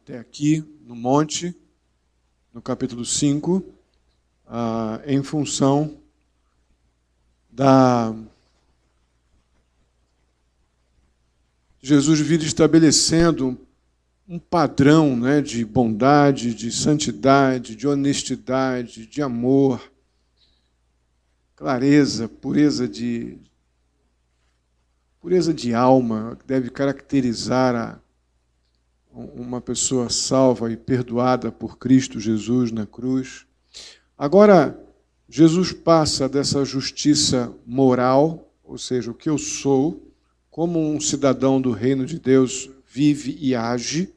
até aqui, no monte, no capítulo 5, em função da Jesus vir estabelecendo um padrão, né, de bondade, de santidade, de honestidade, de amor, clareza, pureza de alma, que deve caracterizar uma pessoa salva e perdoada por Cristo Jesus na cruz. Agora, Jesus passa dessa justiça moral, ou seja, o que eu sou, como um cidadão do reino de Deus vive e age,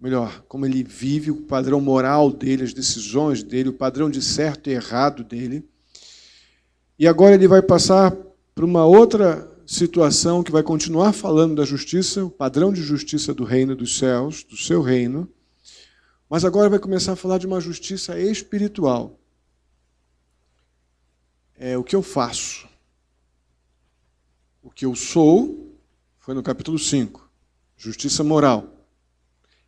melhor, como ele vive, o padrão moral dele, as decisões dele, o padrão de certo e errado dele. E agora ele vai passar para uma outra situação que vai continuar falando da justiça, o padrão de justiça do reino dos céus, do seu reino, mas agora vai começar a falar de uma justiça espiritual. É o que eu faço. O que eu sou, foi no capítulo 5, justiça moral.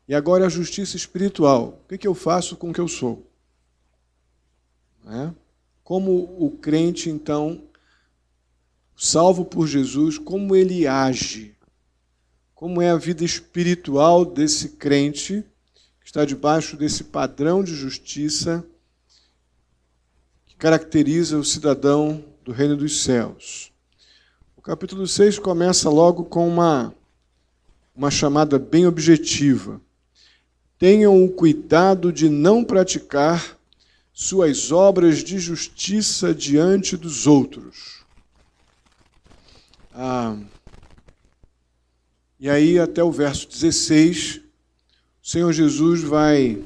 E agora a justiça espiritual. O que eu faço com o que eu sou? Como o crente, então, salvo por Jesus, como ele age? Como é a vida espiritual desse crente que está debaixo desse padrão de justiça que caracteriza o cidadão do reino dos céus? O capítulo 6 começa logo com uma chamada bem objetiva. Tenham o cuidado de não praticar suas obras de justiça diante dos outros. E aí, até o verso 16, o Senhor Jesus vai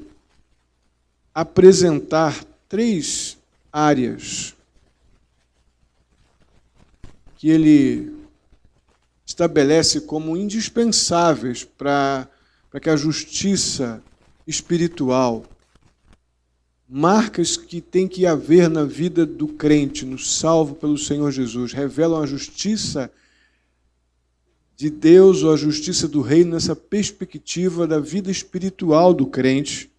apresentar 3 áreas que ele estabelece como indispensáveis para que a justiça espiritual, marcas que tem que haver na vida do crente, no salvo pelo Senhor Jesus, revelam a justiça de Deus ou a justiça do reino nessa perspectiva da vida espiritual do crente.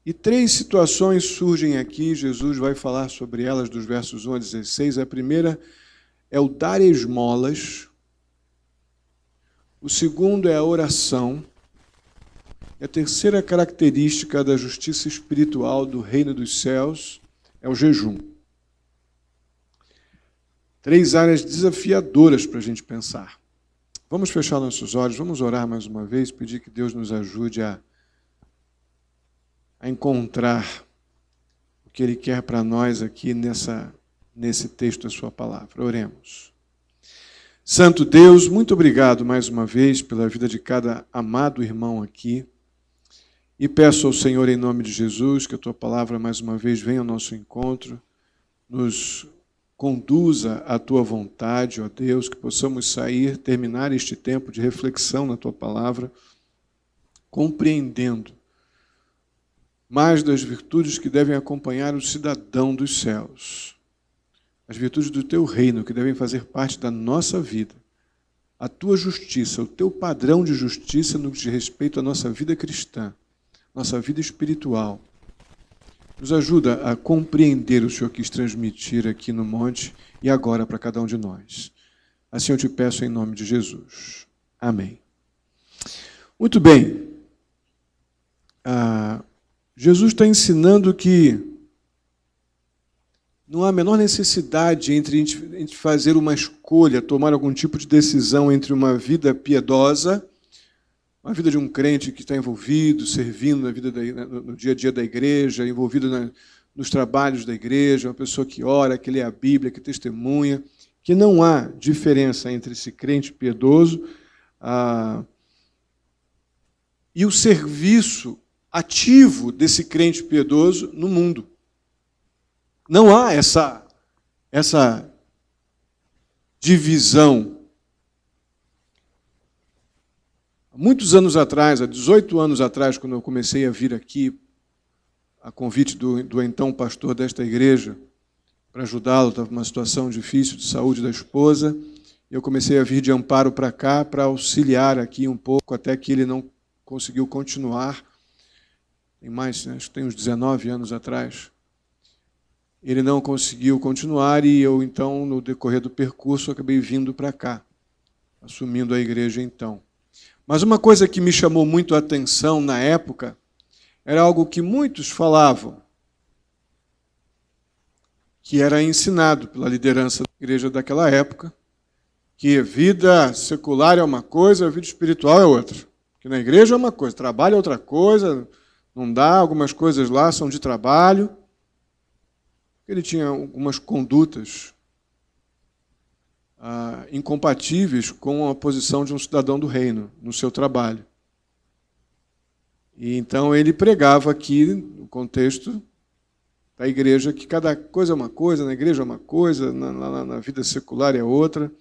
E 3 situações surgem aqui, Jesus vai falar sobre elas dos versos 1 a 16. A primeira é o dar esmolas. O segundo é a oração. E a terceira característica da justiça espiritual do reino dos céus é o jejum. 3 áreas desafiadoras para a gente pensar. Vamos fechar nossos olhos, vamos orar mais uma vez, pedir que Deus nos ajude a encontrar o que Ele quer para nós aqui nesse texto da sua palavra. Oremos. Santo Deus, muito obrigado mais uma vez pela vida de cada amado irmão aqui. E peço ao Senhor, em nome de Jesus, que a Tua palavra mais uma vez venha ao nosso encontro, nos conduza à Tua vontade, ó Deus, que possamos terminar este tempo de reflexão na Tua palavra, compreendendo mais das virtudes que devem acompanhar o cidadão dos céus, as virtudes do Teu reino que devem fazer parte da nossa vida, a Tua justiça, o Teu padrão de justiça no que diz respeito à nossa vida cristã, nossa vida espiritual. Nos ajuda a compreender o que o Senhor quis transmitir aqui no monte e agora para cada um de nós. Assim eu te peço em nome de Jesus. Amém. Muito bem. Jesus está ensinando que não há a menor necessidade entre a gente fazer uma escolha, tomar algum tipo de decisão entre uma vida piedosa, uma vida de um crente que está envolvido, servindo na vida no dia a dia da igreja, envolvido nos trabalhos da igreja, uma pessoa que ora, que lê a Bíblia, que testemunha, que não há diferença entre esse crente piedoso e o serviço ativo desse crente piedoso no mundo. Não há essa divisão. Há muitos anos atrás, há 18 anos atrás, quando eu comecei a vir aqui, a convite do então pastor desta igreja, para ajudá-lo, estava numa situação difícil de saúde da esposa, eu comecei a vir de Amparo para cá, para auxiliar aqui um pouco, até que ele não conseguiu continuar, acho que tem uns 19 anos atrás. Ele não conseguiu continuar e eu, então, no decorrer do percurso, acabei vindo para cá, assumindo a igreja então. Mas uma coisa que me chamou muito a atenção na época era algo que muitos falavam, que era ensinado pela liderança da igreja daquela época, que vida secular é uma coisa, a vida espiritual é outra. Que na igreja é uma coisa, trabalho é outra coisa, não dá, algumas coisas lá são de trabalho. Ele tinha algumas condutas incompatíveis com a posição de um cidadão do reino no seu trabalho. E então ele pregava aqui, no contexto da igreja, que cada coisa é uma coisa, na igreja é uma coisa, na vida secular é outra.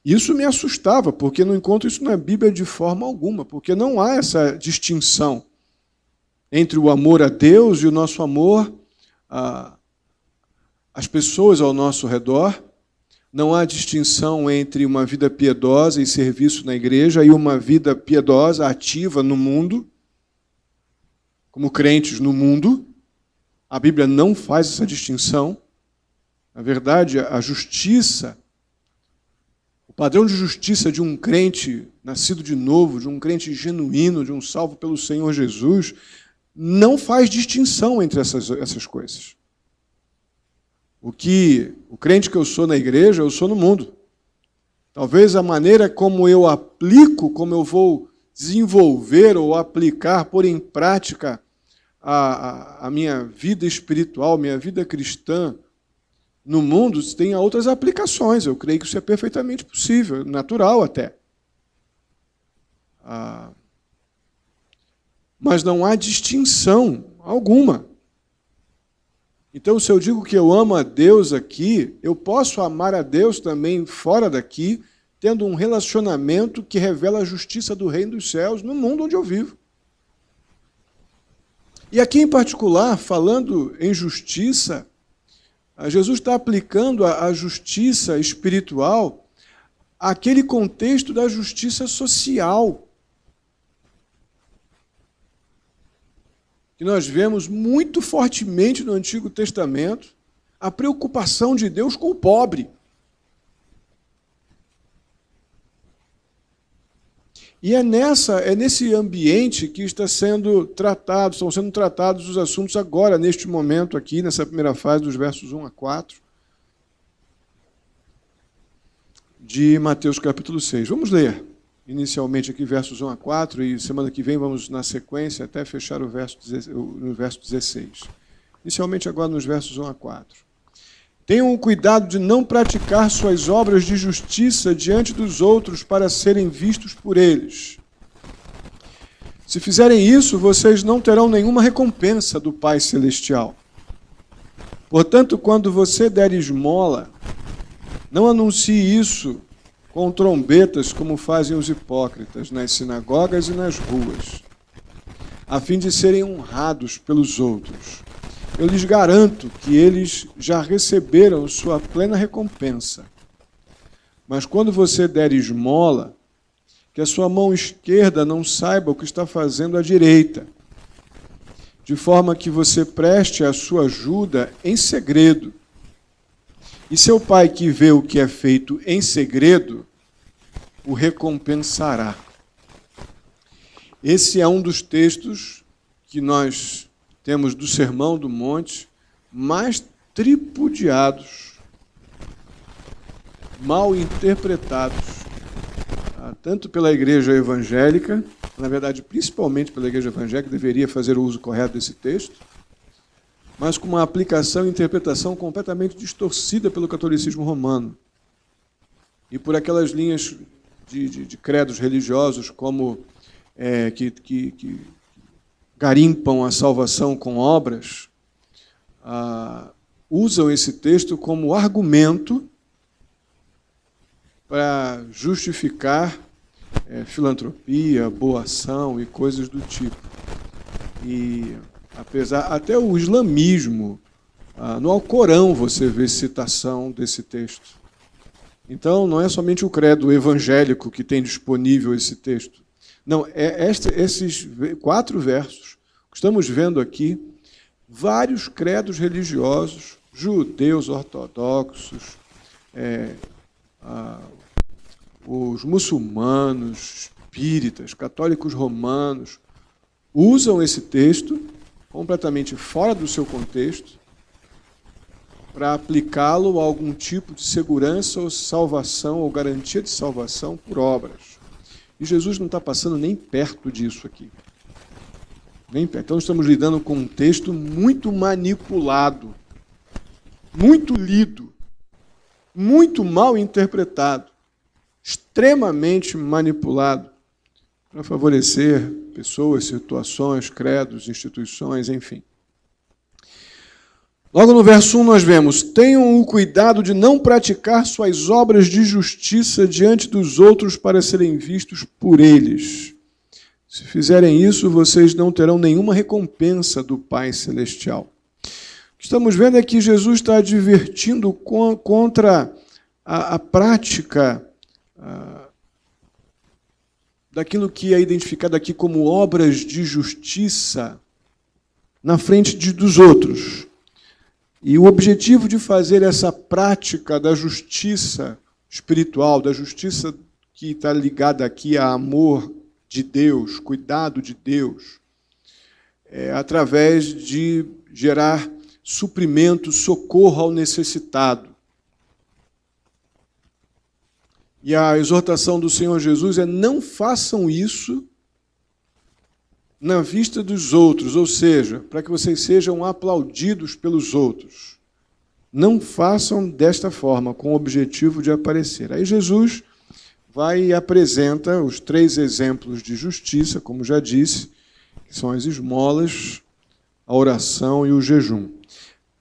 Isso me assustava, porque não encontro isso na Bíblia de forma alguma, porque não há essa distinção entre o amor a Deus e o nosso amor às pessoas ao nosso redor. Não há distinção entre uma vida piedosa e serviço na igreja e uma vida piedosa, ativa no mundo, como crentes no mundo. A Bíblia não faz essa distinção. Na verdade, a justiça, o padrão de justiça de um crente nascido de novo, de um crente genuíno, de um salvo pelo Senhor Jesus, não faz distinção entre essas coisas. O crente que eu sou na igreja, eu sou no mundo. Talvez a maneira como eu aplico, como eu vou desenvolver ou aplicar, pôr em prática a minha vida espiritual, minha vida cristã no mundo, tenha outras aplicações. Eu creio que isso é perfeitamente possível, natural até. Mas não há distinção alguma. Então, se eu digo que eu amo a Deus aqui, eu posso amar a Deus também fora daqui, tendo um relacionamento que revela a justiça do reino dos céus no mundo onde eu vivo. E aqui, em particular, falando em justiça, Jesus está aplicando a justiça espiritual àquele contexto da justiça social, que nós vemos muito fortemente no Antigo Testamento, a preocupação de Deus com o pobre. E é nesse ambiente que estão sendo tratados os assuntos agora, neste momento aqui, nessa primeira fase, dos versos 1 a 4, de Mateus capítulo 6. Vamos ler inicialmente aqui versos 1 a 4, e semana que vem vamos na sequência até fechar no verso 16. Inicialmente agora nos versos 1 a 4. Tenham o cuidado de não praticar suas obras de justiça diante dos outros para serem vistos por eles. Se fizerem isso, vocês não terão nenhuma recompensa do Pai Celestial. Portanto, quando você der esmola, não anuncie isso com trombetas, como fazem os hipócritas nas sinagogas e nas ruas, a fim de serem honrados pelos outros. Eu lhes garanto que eles já receberam sua plena recompensa. Mas quando você der esmola, que a sua mão esquerda não saiba o que está fazendo a direita, de forma que você preste a sua ajuda em segredo. E seu Pai, que vê o que é feito em segredo, o recompensará. Esse é um dos textos que nós temos do Sermão do Monte mais tripudiados, mal interpretados, tanto pela igreja evangélica, na verdade, principalmente pela igreja evangélica, que deveria fazer o uso correto desse texto, mas com uma aplicação e interpretação completamente distorcida pelo catolicismo romano e por aquelas linhas de credos religiosos como que garimpam a salvação com obras, usam esse texto como argumento para justificar filantropia, boa ação e coisas do tipo. E até o islamismo, no Alcorão você vê citação desse texto. Então, não é somente o credo evangélico que tem disponível esse texto. Não, esses 4 versos que estamos vendo aqui, vários credos religiosos, judeus ortodoxos, os muçulmanos, espíritas, católicos romanos, usam esse texto completamente fora do seu contexto para aplicá-lo a algum tipo de segurança ou salvação ou garantia de salvação por obras. E Jesus não está passando nem perto disso aqui. Nem perto. Então estamos lidando com um texto muito manipulado, muito lido, muito mal interpretado, extremamente manipulado para favorecer pessoas, situações, credos, instituições, enfim. Logo no verso 1 nós vemos: tenham o cuidado de não praticar suas obras de justiça diante dos outros para serem vistos por eles. Se fizerem isso, vocês não terão nenhuma recompensa do Pai Celestial. O que estamos vendo é que Jesus está advertindo contra a prática daquilo que é identificado aqui como obras de justiça na frente dos outros. E o objetivo de fazer essa prática da justiça espiritual, da justiça que está ligada aqui a amor de Deus, cuidado de Deus, é através de gerar suprimento, socorro ao necessitado. E a exortação do Senhor Jesus é: não façam isso na vista dos outros, ou seja, para que vocês sejam aplaudidos pelos outros. Não façam desta forma, com o objetivo de aparecer. Aí Jesus vai e apresenta os 3 exemplos de justiça, como já disse, que são as esmolas, a oração e o jejum.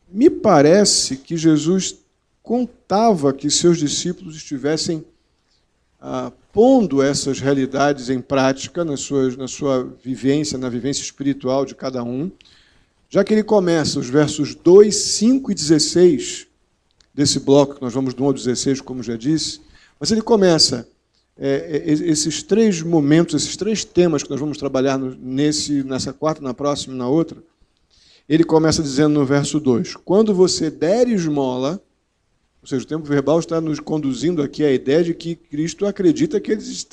Me parece que Jesus contava que seus discípulos estivessem pondo essas realidades em prática na sua vivência, na vivência espiritual de cada um, já que ele começa os versos 2, 5 e 16 desse bloco, que nós vamos do 1 ao 16, como já disse, mas ele começa esses 3 momentos, esses 3 temas que nós vamos trabalhar nessa quarta, na próxima e na outra. Ele começa dizendo no verso 2: quando você der esmola, ou seja, o tempo verbal está nos conduzindo aqui à ideia de que Cristo acredita que eles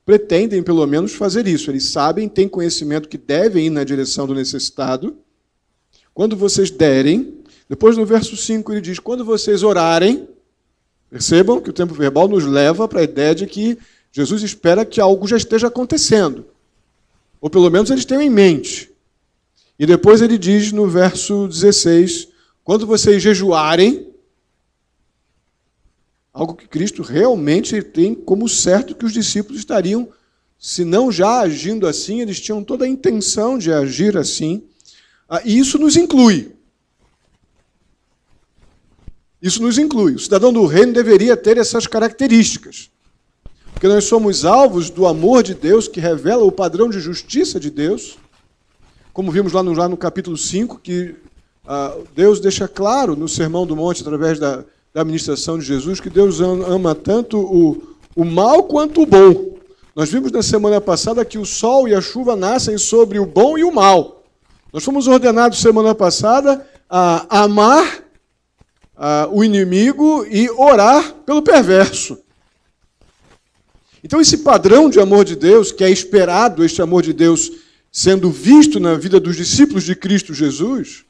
pretendem pelo menos fazer isso. Eles sabem, têm conhecimento que devem ir na direção do necessitado. Quando vocês derem, depois no verso 5 ele diz: quando vocês orarem, percebam que o tempo verbal nos leva para a ideia de que Jesus espera que algo já esteja acontecendo. Ou pelo menos eles tenham em mente. E depois ele diz no verso 16: quando vocês jejuarem, algo que Cristo realmente tem como certo que os discípulos estariam, se não já agindo assim, eles tinham toda a intenção de agir assim. E isso nos inclui. Isso nos inclui. O cidadão do reino deveria ter essas características. Porque nós somos alvos do amor de Deus, que revela o padrão de justiça de Deus. Como vimos lá no capítulo 5, que Deus deixa claro no Sermão do Monte, através da administração de Jesus, que Deus ama tanto o mal quanto o bom. Nós vimos na semana passada que o sol e a chuva nascem sobre o bom e o mal. Nós fomos ordenados semana passada a amar o inimigo e orar pelo perverso. Então esse padrão de amor de Deus, que é esperado, este amor de Deus sendo visto na vida dos discípulos de Cristo Jesus,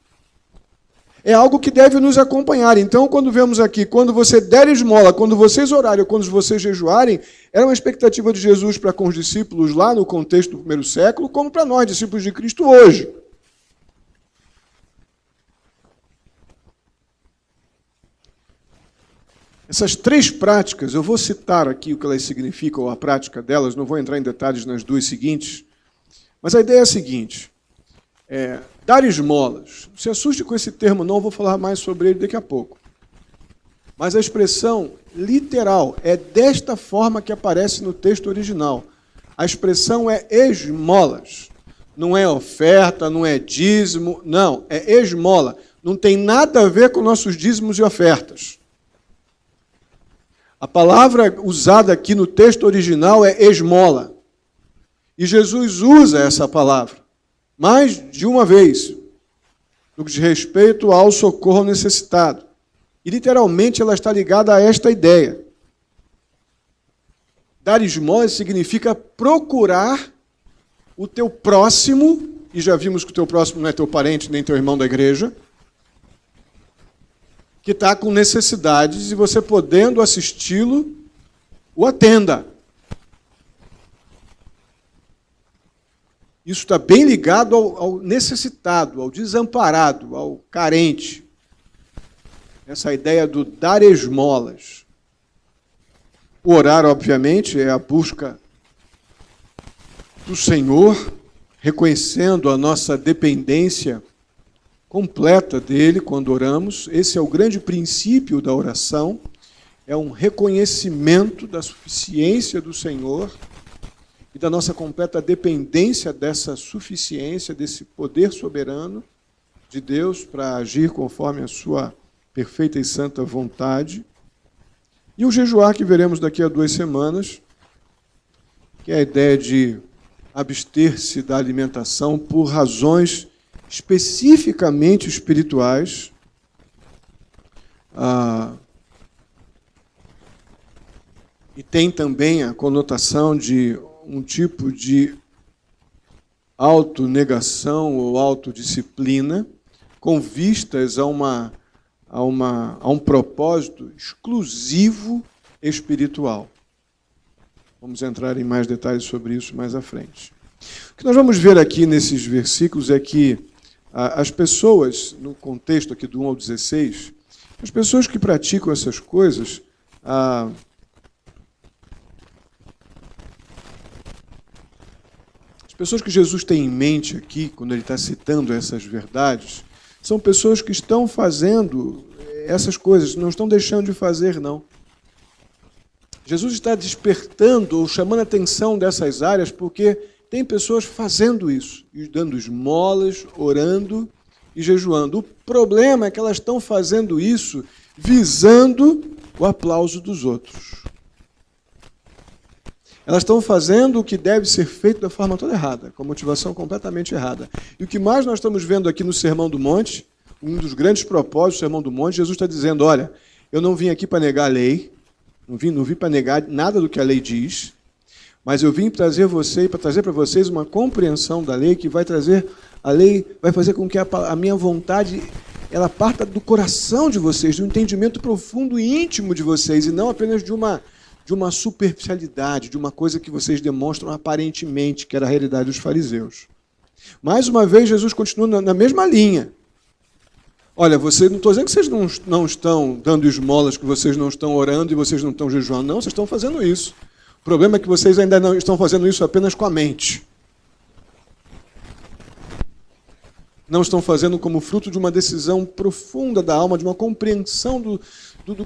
é algo que deve nos acompanhar. Então, quando vemos aqui, quando você der esmola, quando vocês orarem, ou quando vocês jejuarem, era uma expectativa de Jesus para com os discípulos lá no contexto do primeiro século, como para nós, discípulos de Cristo, hoje. Essas 3 práticas, eu vou citar aqui o que elas significam, ou a prática delas, não vou entrar em detalhes nas 2 seguintes, mas a ideia é a seguinte: dar esmolas. Não se assuste com esse termo, não, vou falar mais sobre ele daqui a pouco. Mas a expressão literal é desta forma que aparece no texto original. A expressão é esmolas. Não é oferta, não é dízimo, não, é esmola. Não tem nada a ver com nossos dízimos e ofertas. A palavra usada aqui no texto original é esmola. E Jesus usa essa palavra mais de uma vez, no que diz respeito ao socorro ao necessitado. E, literalmente, ela está ligada a esta ideia. Dar esmola significa procurar o teu próximo, e já vimos que o teu próximo não é teu parente, nem teu irmão da igreja, que está com necessidades, e você, podendo assisti-lo, o atenda. Isso está bem ligado ao necessitado, ao desamparado, ao carente. Essa ideia do dar esmolas. O orar, obviamente, é a busca do Senhor, reconhecendo a nossa dependência completa dele quando oramos. Esse é o grande princípio da oração. É um reconhecimento da suficiência do Senhor e da nossa completa dependência dessa suficiência, desse poder soberano de Deus para agir conforme a sua perfeita e santa vontade. E o jejuar, que veremos daqui a 2 semanas, que é a ideia de abster-se da alimentação por razões especificamente espirituais. E tem também a conotação de um tipo de autonegação ou autodisciplina com vistas a um propósito exclusivo espiritual. Vamos entrar em mais detalhes sobre isso mais à frente. O que nós vamos ver aqui nesses versículos é que as pessoas, no contexto aqui do 1 ao 16, as pessoas que praticam essas coisas, as pessoas que Jesus tem em mente aqui, quando ele está citando essas verdades, são pessoas que estão fazendo essas coisas, não estão deixando de fazer, não. Jesus está despertando ou chamando a atenção dessas áreas porque tem pessoas fazendo isso, dando esmolas, orando e jejuando. O problema é que elas estão fazendo isso visando o aplauso dos outros. Elas estão fazendo o que deve ser feito da forma toda errada, com a motivação completamente errada. E o que mais nós estamos vendo aqui no Sermão do Monte, um dos grandes propósitos do Sermão do Monte, Jesus está dizendo, olha, eu não vim aqui para negar a lei, não vim para negar nada do que a lei diz, mas eu vim para trazer para vocês uma compreensão da lei que vai trazer, a lei vai fazer com que a minha vontade ela parta do coração de vocês, do entendimento profundo e íntimo de vocês, e não apenas de uma superficialidade, de uma coisa que vocês demonstram aparentemente, que era a realidade dos fariseus. Mais uma vez, Jesus continua na mesma linha. Olha, não estou dizendo que vocês não estão dando esmolas, que vocês não estão orando e vocês não estão jejuando. Não, vocês estão fazendo isso. O problema é que vocês ainda não estão fazendo isso apenas com a mente. Não estão fazendo como fruto de uma decisão profunda da alma, de uma compreensão do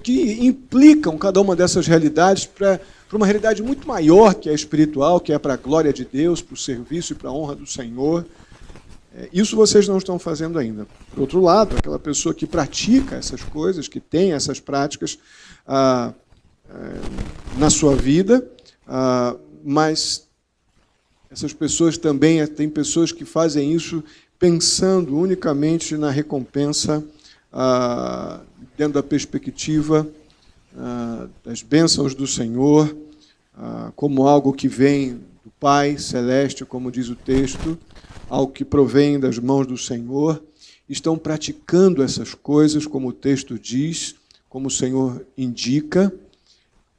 que implicam cada uma dessas realidades para uma realidade muito maior, que é espiritual, que é para a glória de Deus, para o serviço e para a honra do Senhor. Isso vocês não estão fazendo ainda. Por outro lado, aquela pessoa que pratica essas coisas, que tem essas práticas na sua vida, mas essas pessoas também, tem pessoas que fazem isso pensando unicamente na recompensa, dentro da perspectiva das bênçãos do Senhor, como algo que vem do Pai Celeste, como diz o texto, algo que provém das mãos do Senhor, estão praticando essas coisas, como o texto diz, como o Senhor indica,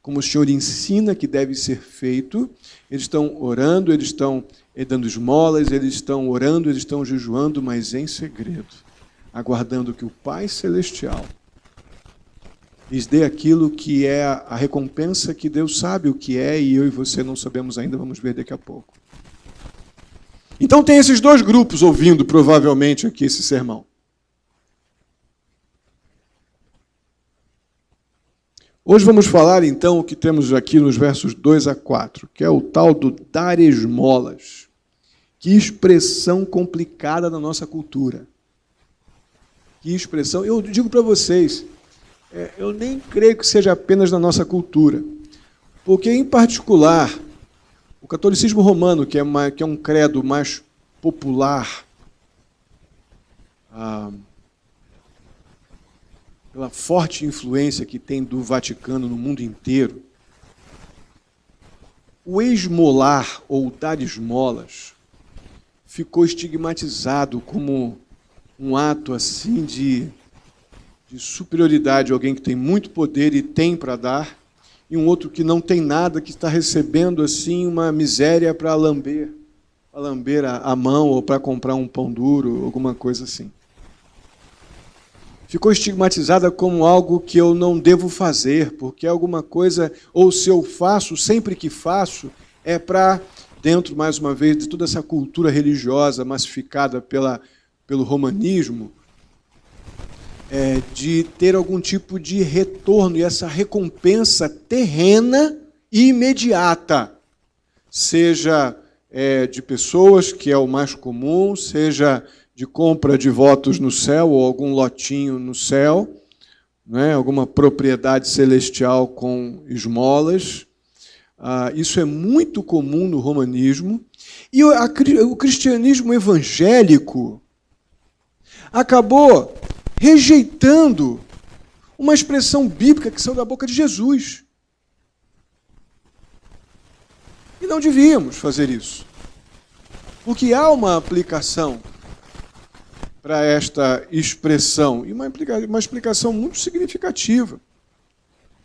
como o Senhor ensina que deve ser feito. Eles estão orando, eles estão dando esmolas, eles estão orando, eles estão jejuando, mas em segredo, aguardando que o Pai Celestial lhes dê aquilo que é a recompensa que Deus sabe o que é, e eu e você não sabemos ainda, vamos ver daqui a pouco. Então tem esses dois grupos ouvindo, provavelmente, aqui esse sermão. Hoje vamos falar, então, o que temos aqui nos versos 2 a 4, que é o tal do dar esmolas. Que expressão complicada na nossa cultura. Que expressão. Eu digo para vocês, eu nem creio que seja apenas na nossa cultura, porque, em particular, O catolicismo romano, que é um credo mais popular, pela forte influência que tem do Vaticano no mundo inteiro, o esmolar ou dar esmolas ficou estigmatizado como um ato assim de superioridade, alguém que tem muito poder e tem para dar, e um outro que não tem nada, que está recebendo assim uma miséria para lamber a mão ou para comprar um pão duro, alguma coisa assim. Ficou estigmatizada como algo que eu não devo fazer, porque é alguma coisa, ou se eu faço, sempre que faço, é para, dentro, mais uma vez, de toda essa cultura religiosa massificada pelo romanismo, de ter algum tipo de retorno e essa recompensa terrena e imediata, seja de pessoas, que é o mais comum, seja de compra de votos no céu ou algum lotinho no céu, né, alguma propriedade celestial com esmolas. Isso é muito comum no romanismo. E o cristianismo evangélico acabou rejeitando uma expressão bíblica que saiu da boca de Jesus. E não devíamos fazer isso, porque há uma aplicação para esta expressão, e uma explicação muito significativa.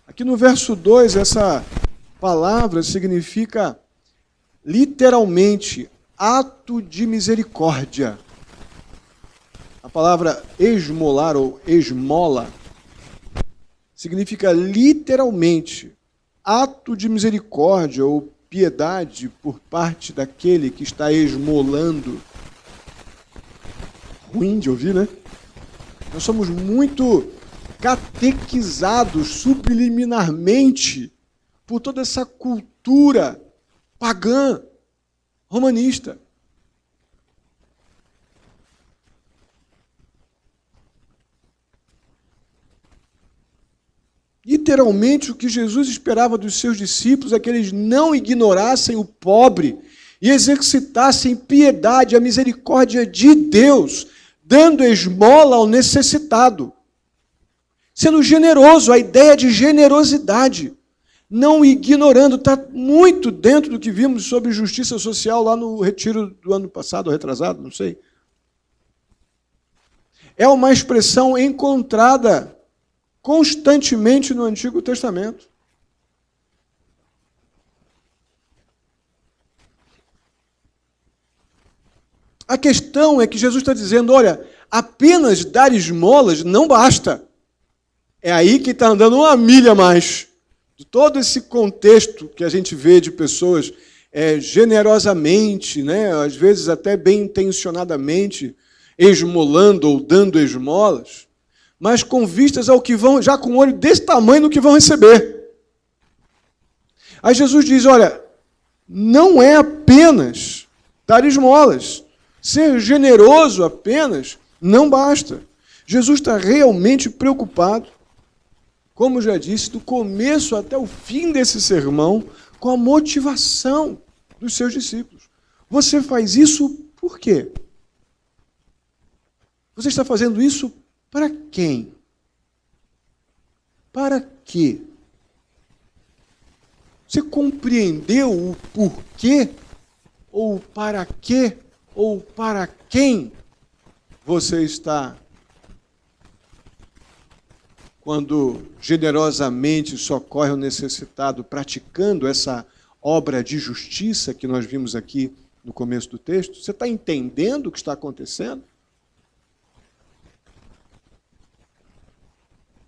Aqui no verso 2, essa palavra significa literalmente ato de misericórdia. A palavra esmolar ou esmola significa literalmente ato de misericórdia ou piedade por parte daquele que está esmolando. Ruim de ouvir, né? Nós somos muito catequizados subliminarmente por toda essa cultura pagã, romanista. Literalmente, o que Jesus esperava dos seus discípulos é que eles não ignorassem o pobre e exercitassem piedade, a misericórdia de Deus, dando esmola ao necessitado, sendo generoso, a ideia de generosidade, não ignorando, está muito dentro do que vimos sobre justiça social lá no retiro do ano passado, ou retrasado, não sei. É uma expressão encontrada constantemente no Antigo Testamento. A questão é que Jesus está dizendo, olha, apenas dar esmolas não basta. É aí que está andando uma milha a mais. De todo esse contexto que a gente vê de pessoas generosamente, né, às vezes até bem intencionadamente, esmolando ou dando esmolas, mas com vistas ao que vão, já com o olho desse tamanho no que vão receber. Aí Jesus diz, olha, não é apenas dar esmolas, ser generoso apenas não basta. Jesus está realmente preocupado, como já disse, do começo até o fim desse sermão, com a motivação dos seus discípulos. Você faz isso por quê? Você está fazendo isso para quem? Para quê? Você compreendeu o porquê? Ou para quê? Ou para quem você está, quando generosamente socorre o necessitado, praticando essa obra de justiça que nós vimos aqui no começo do texto? Você está entendendo o que está acontecendo?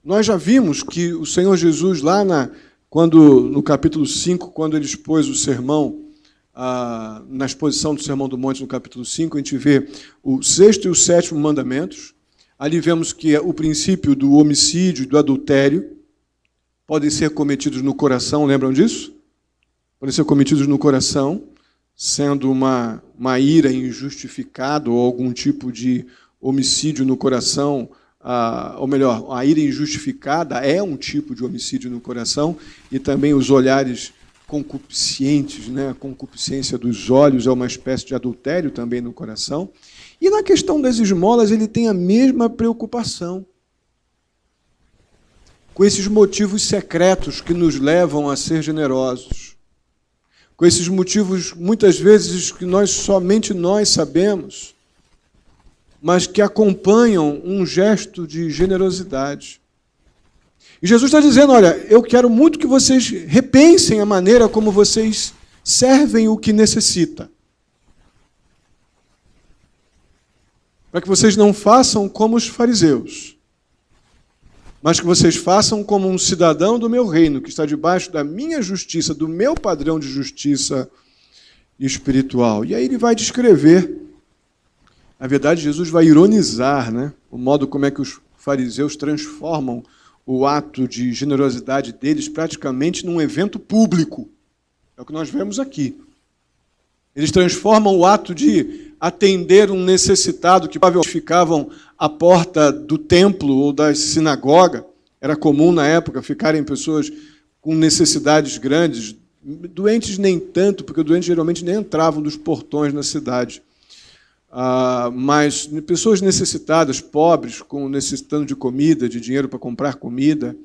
Nós já vimos que o Senhor Jesus, lá no capítulo 5, quando ele expôs o sermão, na exposição do Sermão do Monte, no capítulo 5, a gente vê o 6º e o 7º mandamentos. Ali vemos que o princípio do homicídio e do adultério podem ser cometidos no coração, lembram disso? Podem ser cometidos no coração, sendo uma ira injustificada ou algum tipo de homicídio no coração, ou melhor, a ira injustificada é um tipo de homicídio no coração, e também os olhares concupiscentes, né? A concupiscência dos olhos é uma espécie de adultério também no coração. E na questão das esmolas, ele tem a mesma preocupação, com esses motivos secretos que nos levam a ser generosos, com esses motivos, muitas vezes, que somente nós sabemos, mas que acompanham um gesto de generosidade. E Jesus está dizendo, olha, eu quero muito que vocês repensem a maneira como vocês servem o que necessita. Para que vocês não façam como os fariseus, mas que vocês façam como um cidadão do meu reino, que está debaixo da minha justiça, do meu padrão de justiça espiritual. E aí ele vai descrever, na verdade, Jesus vai ironizar, né, o modo como é que os fariseus transformam o ato de generosidade deles praticamente num evento público. É o que nós vemos aqui. Eles transformam o ato de atender um necessitado que ficavam à porta do templo ou da sinagoga. Era comum na época ficarem pessoas com necessidades grandes, doentes nem tanto, porque os doentes geralmente nem entravam dos portões na cidade. Mas pessoas necessitadas, pobres, necessitando de comida, de dinheiro para comprar comida,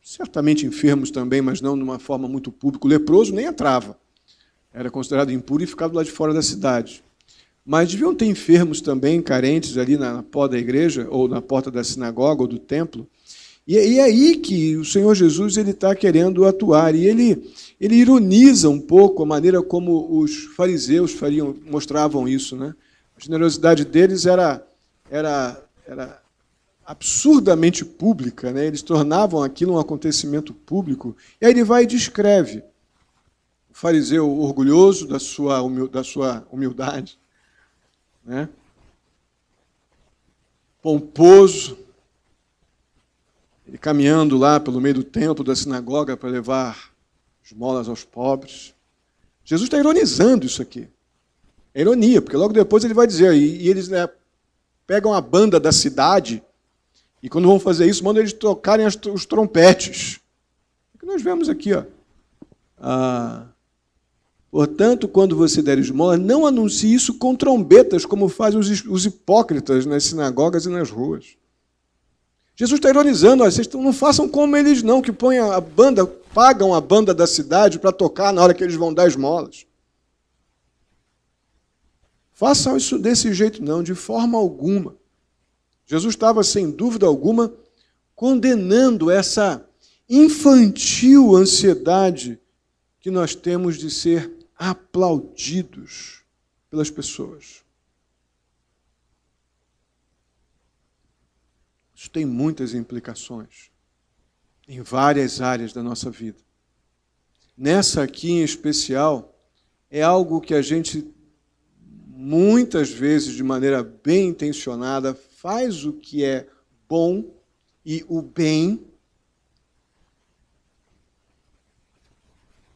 certamente enfermos também, mas não de uma forma muito pública. O leproso nem entrava. Era considerado impuro e ficava lá de fora da cidade. Mas deviam ter enfermos também, carentes, ali na porta da igreja, ou na porta da sinagoga, ou do templo. E é aí que o Senhor Jesus está querendo atuar. E ele ironiza um pouco a maneira como os fariseus mostravam isso, né? A generosidade deles era absurdamente pública, né? Eles tornavam aquilo um acontecimento público. E aí ele vai e descreve o fariseu orgulhoso da sua humildade, né? Pomposo, ele caminhando lá pelo meio do templo, da sinagoga, para levar esmolas aos pobres. Jesus está ironizando isso aqui. É ironia, porque logo depois ele vai dizer, e eles, né, pegam a banda da cidade, e quando vão fazer isso, mandam eles tocarem os trompetes. É o que nós vemos aqui, ó. Portanto, quando você der esmola, não anuncie isso com trombetas, como fazem os hipócritas nas sinagogas e nas ruas. Jesus está ironizando, ó, vocês não façam como eles não, que pagam a banda da cidade para tocar na hora que eles vão dar esmolas. Façam isso desse jeito não, de forma alguma. Jesus estava, sem dúvida alguma, condenando essa infantil ansiedade que nós temos de ser aplaudidos pelas pessoas. Isso tem muitas implicações em várias áreas da nossa vida. Nessa aqui em especial, é algo que a gente, muitas vezes, de maneira bem intencionada, faz o que é bom e o bem.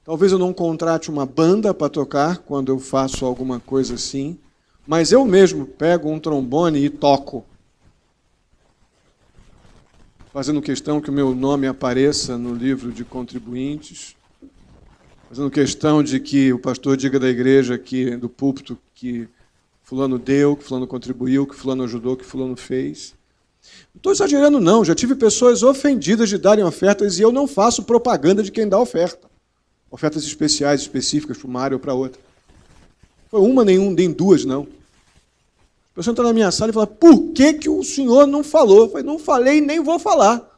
Talvez eu não contrate uma banda para tocar quando eu faço alguma coisa assim, mas eu mesmo pego um trombone e toco, fazendo questão que o meu nome apareça no livro de contribuintes, fazendo questão de que o pastor diga da igreja, aqui, do púlpito, que fulano deu, que fulano contribuiu, que fulano ajudou, que fulano fez. Não estou exagerando, não. Já tive pessoas ofendidas de darem ofertas e eu não faço propaganda de quem dá oferta. Ofertas especiais, específicas, para uma área ou para outra. Foi uma, nem duas, não. A pessoa entra na minha sala e fala, por que o senhor não falou? Eu falei, não falei e nem vou falar.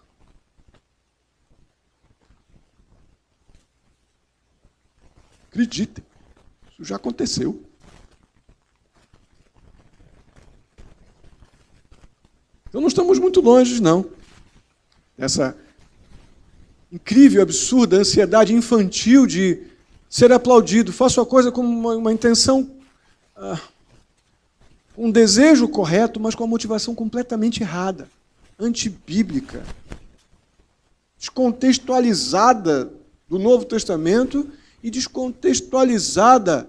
Acreditem, isso já aconteceu. Então não estamos muito longe, não, dessa incrível, absurda ansiedade infantil de ser aplaudido. Faço a coisa com uma intenção, um desejo correto, mas com a motivação completamente errada, antibíblica, descontextualizada do Novo Testamento e descontextualizada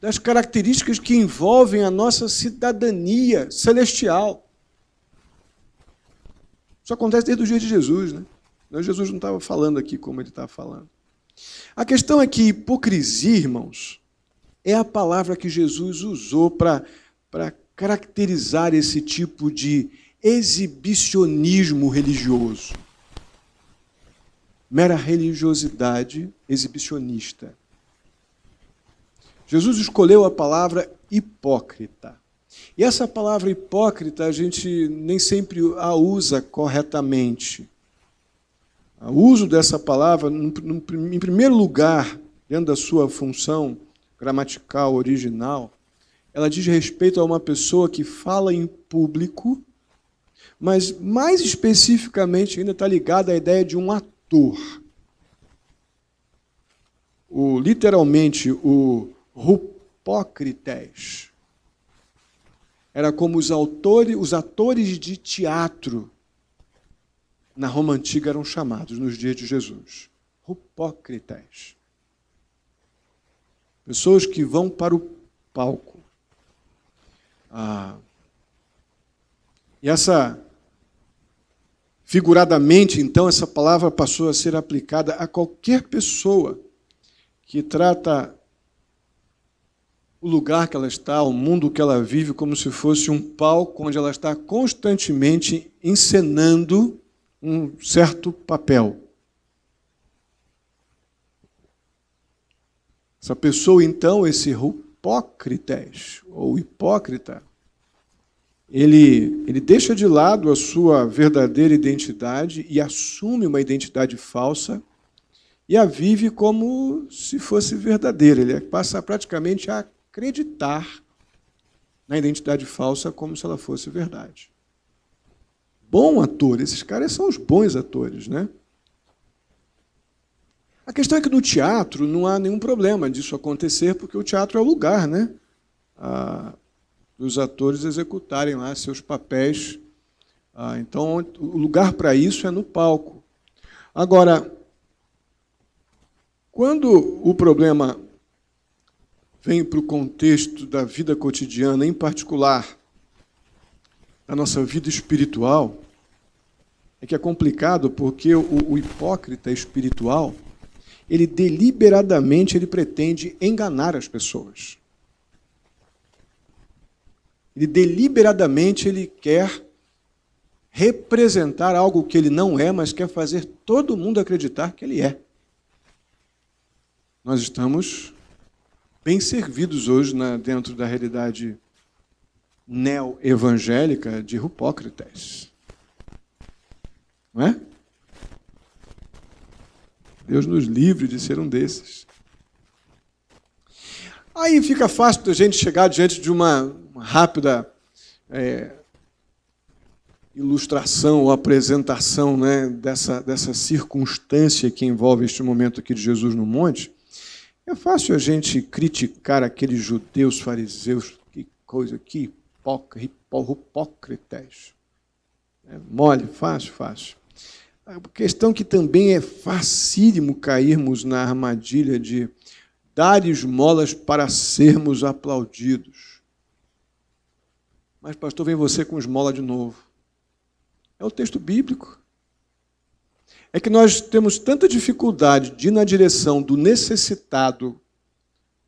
das características que envolvem a nossa cidadania celestial. Isso acontece desde o dia de Jesus, né? Jesus não estava falando aqui como ele está falando. A questão é que hipocrisia, irmãos, é a palavra que Jesus usou para caracterizar esse tipo de exibicionismo religioso. Mera religiosidade exibicionista. Jesus escolheu a palavra hipócrita. E essa palavra hipócrita a gente nem sempre a usa corretamente. O uso dessa palavra, em primeiro lugar, dentro da sua função gramatical original, ela diz respeito a uma pessoa que fala em público, mas mais especificamente ainda está ligada à ideia de um ator. Literalmente, o Rupócrites era como os atores de teatro na Roma Antiga eram chamados nos dias de Jesus. Rupócrites. Pessoas que vão para o palco. E figuradamente, então, essa palavra passou a ser aplicada a qualquer pessoa que trata o lugar que ela está, o mundo que ela vive, como se fosse um palco onde ela está constantemente encenando um certo papel. Essa pessoa, então, esse Rupócrites, ou hipócrita, ele deixa de lado a sua verdadeira identidade e assume uma identidade falsa e a vive como se fosse verdadeira. Ele passa praticamente a acreditar na identidade falsa como se ela fosse verdade. Bom ator, esses caras são os bons atores, né? A questão é que no teatro não há nenhum problema disso acontecer, porque o teatro é o lugar, né? Dos atores executarem lá seus papéis. Então, o lugar para isso é no palco. Agora, quando o problema vem para o contexto da vida cotidiana, em particular da nossa vida espiritual, é que é complicado, porque o hipócrita espiritual, ele deliberadamente pretende enganar as pessoas. Ele deliberadamente quer representar algo que ele não é, mas quer fazer todo mundo acreditar que ele é. Nós estamos bem servidos hoje dentro da realidade neo-evangélica de Rupócrites. Não é? Deus nos livre de ser um desses. Aí fica fácil da gente chegar diante de uma rápida ilustração ou apresentação, né, dessa circunstância que envolve este momento aqui de Jesus no monte. É fácil a gente criticar aqueles judeus fariseus, que coisa, que hipócritas. É mole, fácil. A questão que também é facílimo cairmos na armadilha de dar esmolas para sermos aplaudidos. Mas, pastor, vem você com esmola de novo. É o texto bíblico. É que nós temos tanta dificuldade de ir na direção do necessitado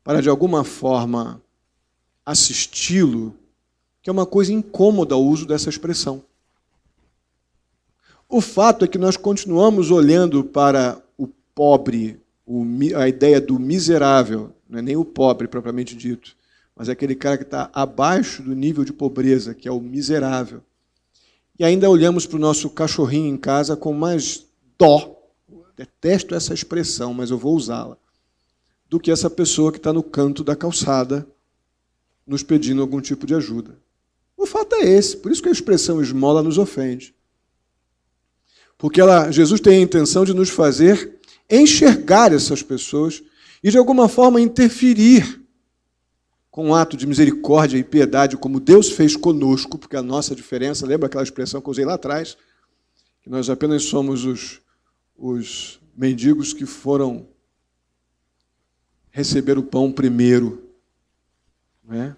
para, de alguma forma, assisti-lo, que é uma coisa incômoda o uso dessa expressão. O fato é que nós continuamos olhando para o pobre, a ideia do miserável, não é nem o pobre propriamente dito, mas é aquele cara que está abaixo do nível de pobreza, que é o miserável. E ainda olhamos para o nosso cachorrinho em casa com mais dó, detesto essa expressão, mas eu vou usá-la, do que essa pessoa que está no canto da calçada nos pedindo algum tipo de ajuda. O fato é esse, por isso que a expressão esmola nos ofende. Porque Jesus tem a intenção de nos fazer enxergar essas pessoas e, de alguma forma, interferir com um ato de misericórdia e piedade, como Deus fez conosco, porque a nossa diferença, lembra aquela expressão que eu usei lá atrás? Que nós apenas somos os mendigos que foram receber o pão primeiro. Não é?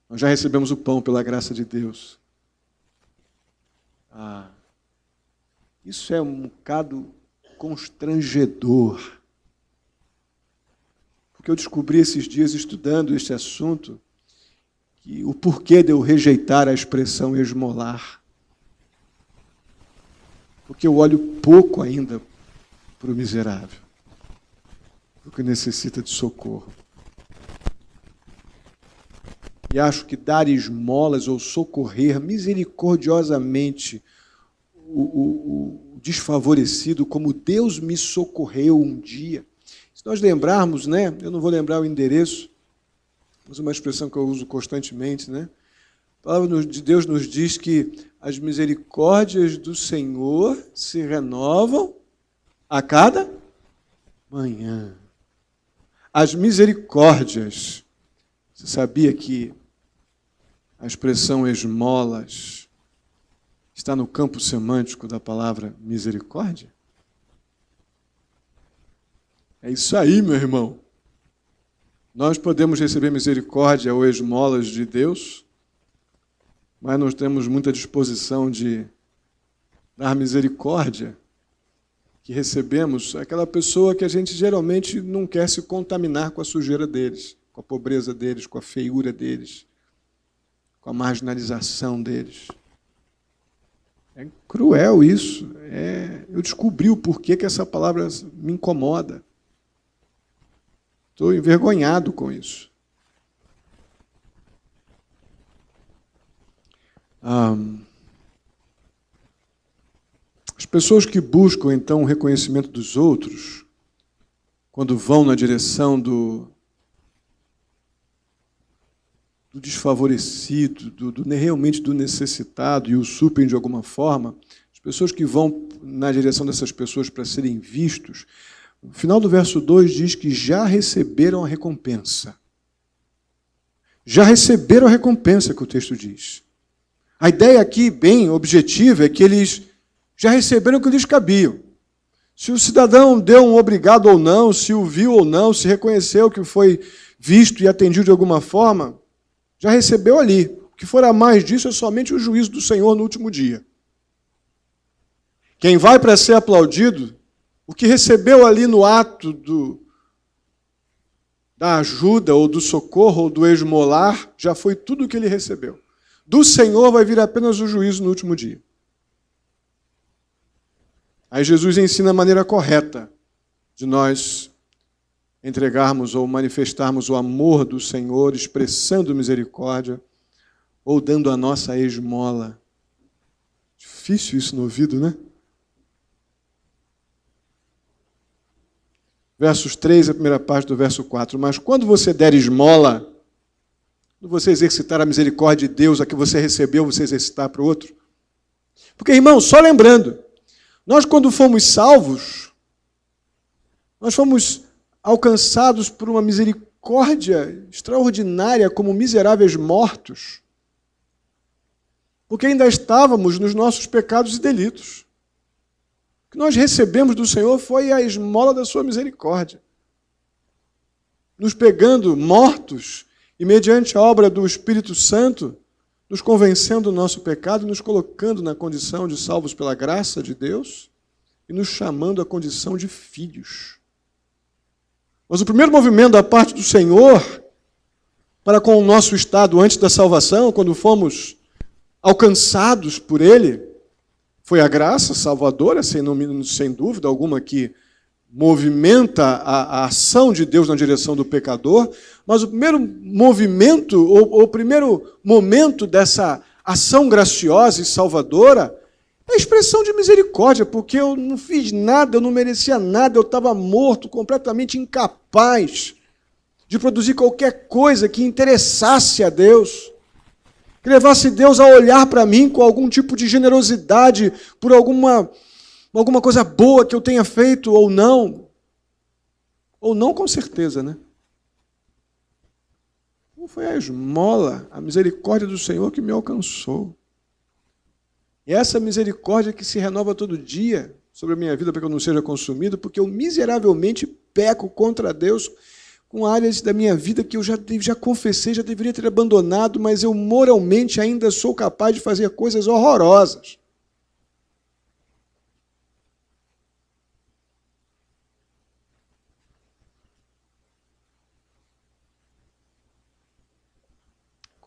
Nós já recebemos o pão pela graça de Deus. Isso é um bocado constrangedor porque eu descobri esses dias, estudando este assunto, que o porquê de eu rejeitar a expressão esmolar. Porque eu olho pouco ainda para o miserável, para o que necessita de socorro. E acho que dar esmolas ou socorrer misericordiosamente o desfavorecido, como Deus me socorreu um dia. Se nós lembrarmos, né, eu não vou lembrar o endereço, mas uma expressão que eu uso constantemente, né? A palavra de Deus nos diz que as misericórdias do Senhor se renovam a cada manhã. As misericórdias. Você sabia que a expressão esmolas está no campo semântico da palavra misericórdia? É isso aí, meu irmão. Nós podemos receber misericórdia ou esmolas de Deus, mas nós temos muita disposição de dar misericórdia que recebemos àquela pessoa que a gente geralmente não quer se contaminar com a sujeira deles, com a pobreza deles, com a feiura deles, com a marginalização deles. É cruel isso. Eu descobri o porquê que essa palavra me incomoda. Estou envergonhado com isso. As pessoas que buscam, então, o reconhecimento dos outros, quando vão na direção do desfavorecido, realmente do necessitado, e o suprem de alguma forma, as pessoas que vão na direção dessas pessoas para serem vistos, no final do verso 2 diz que já receberam a recompensa. Já receberam a recompensa, que o texto diz. A ideia aqui, bem objetiva, é que eles já receberam o que lhes cabia. Se o cidadão deu um obrigado ou não, se o viu ou não, se reconheceu que foi visto e atendido de alguma forma, já recebeu ali. O que for a mais disso é somente o juízo do Senhor no último dia. Quem vai para ser aplaudido, o que recebeu ali no ato da ajuda, ou do socorro, ou do esmolar, já foi tudo o que ele recebeu. Do Senhor vai vir apenas o juízo no último dia. Aí Jesus ensina a maneira correta de nós entregarmos ou manifestarmos o amor do Senhor, expressando misericórdia, ou dando a nossa esmola. Difícil isso no ouvido, né? Versos 3, a primeira parte do verso 4. Mas quando você der esmola, quando você exercitar a misericórdia de Deus, a que você recebeu, você exercitar para o outro. Porque, irmão, só lembrando, nós quando fomos salvos, nós fomos alcançados por uma misericórdia extraordinária como miseráveis mortos, porque ainda estávamos nos nossos pecados e delitos. O que nós recebemos do Senhor foi a esmola da sua misericórdia, nos pegando mortos e, mediante a obra do Espírito Santo, nos convencendo do nosso pecado, nos colocando na condição de salvos pela graça de Deus e nos chamando à condição de filhos. Mas o primeiro movimento da parte do Senhor para com o nosso estado antes da salvação, quando fomos alcançados por Ele, foi a graça salvadora, sem dúvida alguma, que movimenta a ação de Deus na direção do pecador, mas o primeiro movimento, ou o primeiro momento dessa ação graciosa e salvadora é a expressão de misericórdia, porque eu não fiz nada, eu não merecia nada, eu estava morto, completamente incapaz de produzir qualquer coisa que interessasse a Deus, que levasse Deus a olhar para mim com algum tipo de generosidade por alguma coisa boa que eu tenha feito ou não. Ou não, com certeza, né? Não foi a esmola, a misericórdia do Senhor que me alcançou. E essa misericórdia que se renova todo dia sobre a minha vida para que eu não seja consumido, porque eu miseravelmente peco contra Deus com áreas da minha vida que eu já confessei, já deveria ter abandonado, mas eu moralmente ainda sou capaz de fazer coisas horrorosas.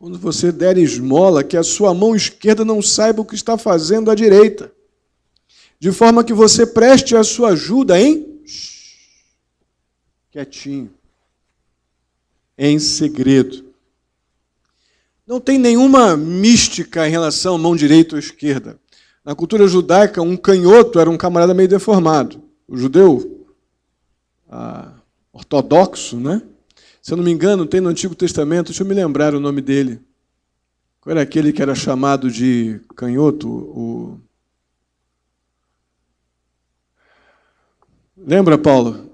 quando você der esmola, que a sua mão esquerda não saiba o que está fazendo a direita, de forma que você preste a sua ajuda quietinho, em segredo. Não tem nenhuma mística em relação à mão direita ou esquerda. Na cultura judaica, um canhoto era um camarada meio deformado. O judeu ortodoxo, né? Se eu não me engano, tem no Antigo Testamento, deixa eu me lembrar o nome dele. Qual era aquele que era chamado de canhoto? Lembra, Paulo?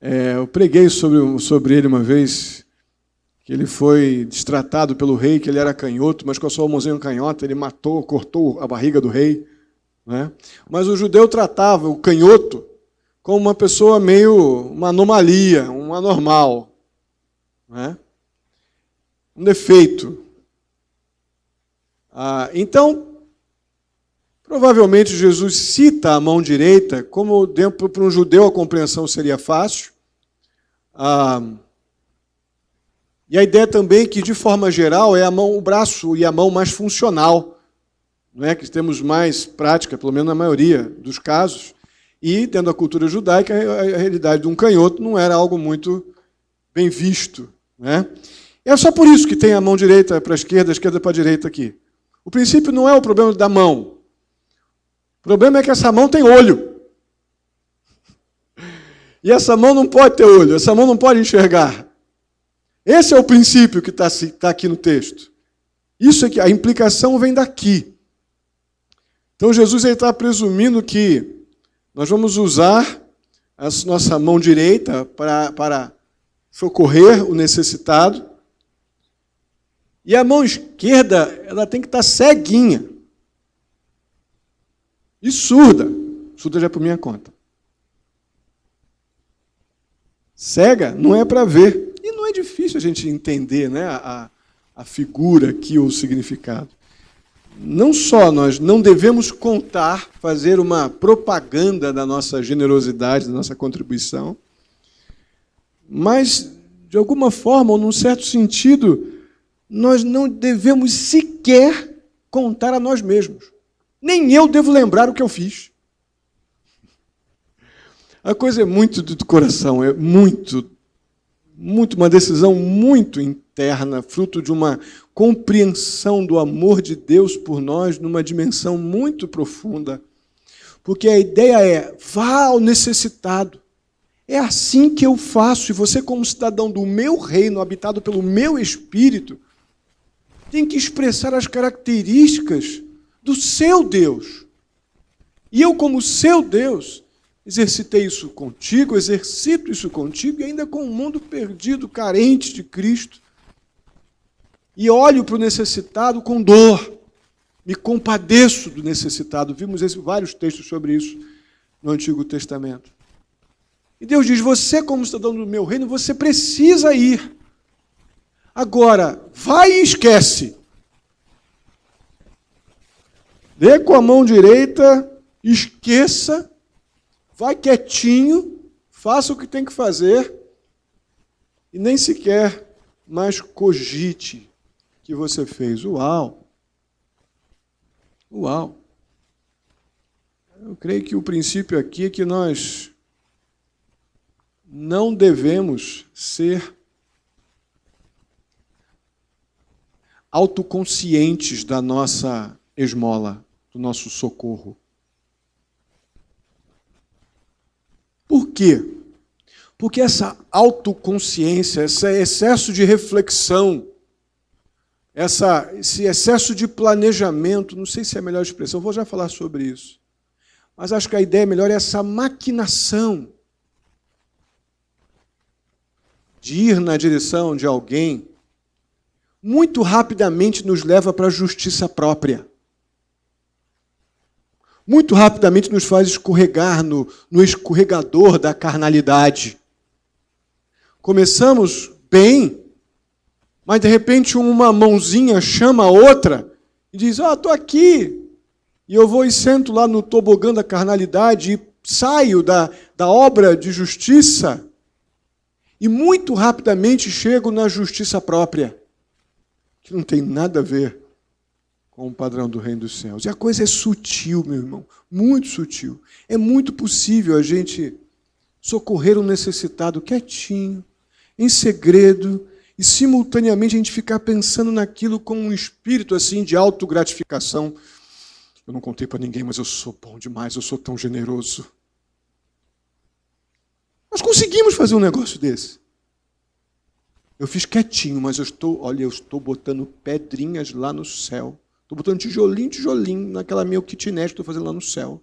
Eu preguei sobre ele uma vez, que ele foi destratado pelo rei, que ele era canhoto, mas com a sua mãozinha canhota, ele cortou a barriga do rei. Né? Mas o judeu tratava o canhoto como uma pessoa uma anomalia, um anormal. Né? Um defeito. Então, provavelmente Jesus cita a mão direita, como para um judeu a compreensão seria fácil. E a ideia também que, de forma geral, é o braço e a mão mais funcional. Não é que temos mais prática, pelo menos na maioria dos casos. E, dentro da cultura judaica, a realidade de um canhoto não era algo muito bem visto. Né? É só por isso que tem a mão direita para a esquerda para a direita aqui. O princípio não é o problema da mão. O problema é que essa mão tem olho. E essa mão não pode ter olho, essa mão não pode enxergar. Esse é o princípio que está aqui no texto. Isso é que a implicação vem daqui. Então Jesus está presumindo que nós vamos usar a nossa mão direita para socorrer o necessitado. E a mão esquerda, ela tem que estar ceguinha. E surda. Surda já é por minha conta. Cega não é para ver. E não é difícil a gente entender, né, a figura aqui, ou o significado. Não só nós não devemos fazer uma propaganda da nossa generosidade, da nossa contribuição, mas, de alguma forma, ou num certo sentido, nós não devemos sequer contar a nós mesmos. Nem eu devo lembrar o que eu fiz. A coisa é muito do coração, é muito uma decisão muito interna, fruto de uma compreensão do amor de Deus por nós numa dimensão muito profunda. Porque a ideia é, vá ao necessitado. É assim que eu faço, e você, como cidadão do meu reino, habitado pelo meu espírito, tem que expressar as características do seu Deus. E eu, como seu Deus, exercitei isso contigo, exercito isso contigo, e ainda com um mundo perdido, carente de Cristo. E olho para o necessitado com dor. Me compadeço do necessitado. Vimos vários textos sobre isso no Antigo Testamento. E Deus diz, você, como cidadão do meu reino, você precisa ir. Agora, vai e esquece. Dê com a mão direita, esqueça, vai quietinho, faça o que tem que fazer e nem sequer mais cogite que você fez. Uau! Uau! Eu creio que o princípio aqui é que nós não devemos ser autoconscientes da nossa esmola, do nosso socorro. Por quê? Porque essa autoconsciência, esse excesso de reflexão, esse excesso de planejamento, não sei se é a melhor expressão, vou já falar sobre isso, mas acho que a ideia melhor é essa maquinação de ir na direção de alguém, muito rapidamente nos leva para a justiça própria. Muito rapidamente nos faz escorregar no escorregador da carnalidade. Começamos bem, mas de repente uma mãozinha chama a outra e diz, estou aqui. E eu vou e sento lá no tobogã da carnalidade e saio da obra de justiça e muito rapidamente chego na justiça própria, que não tem nada a ver com o padrão do reino dos céus. E a coisa é sutil, meu irmão, muito sutil. É muito possível a gente socorrer um necessitado quietinho, em segredo, e simultaneamente a gente ficar pensando naquilo com um espírito assim de autogratificação. Eu não contei para ninguém, mas eu sou bom demais, eu sou tão generoso. Nós conseguimos fazer um negócio desse. Eu fiz quietinho, mas eu estou botando pedrinhas lá no céu. Estou botando tijolinho, naquela minha kitnet que estou fazendo lá no céu.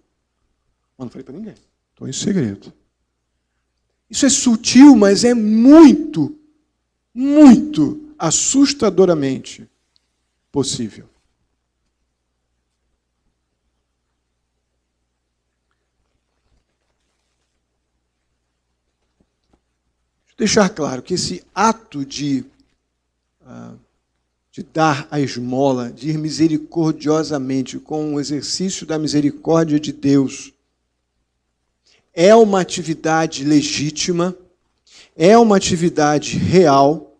Mas não falei para ninguém. Estou em segredo. Isso é sutil, mas é muito, muito assustadoramente possível. Deixar claro que esse ato de dar a esmola, de ir misericordiosamente com o exercício da misericórdia de Deus, é uma atividade legítima, é uma atividade real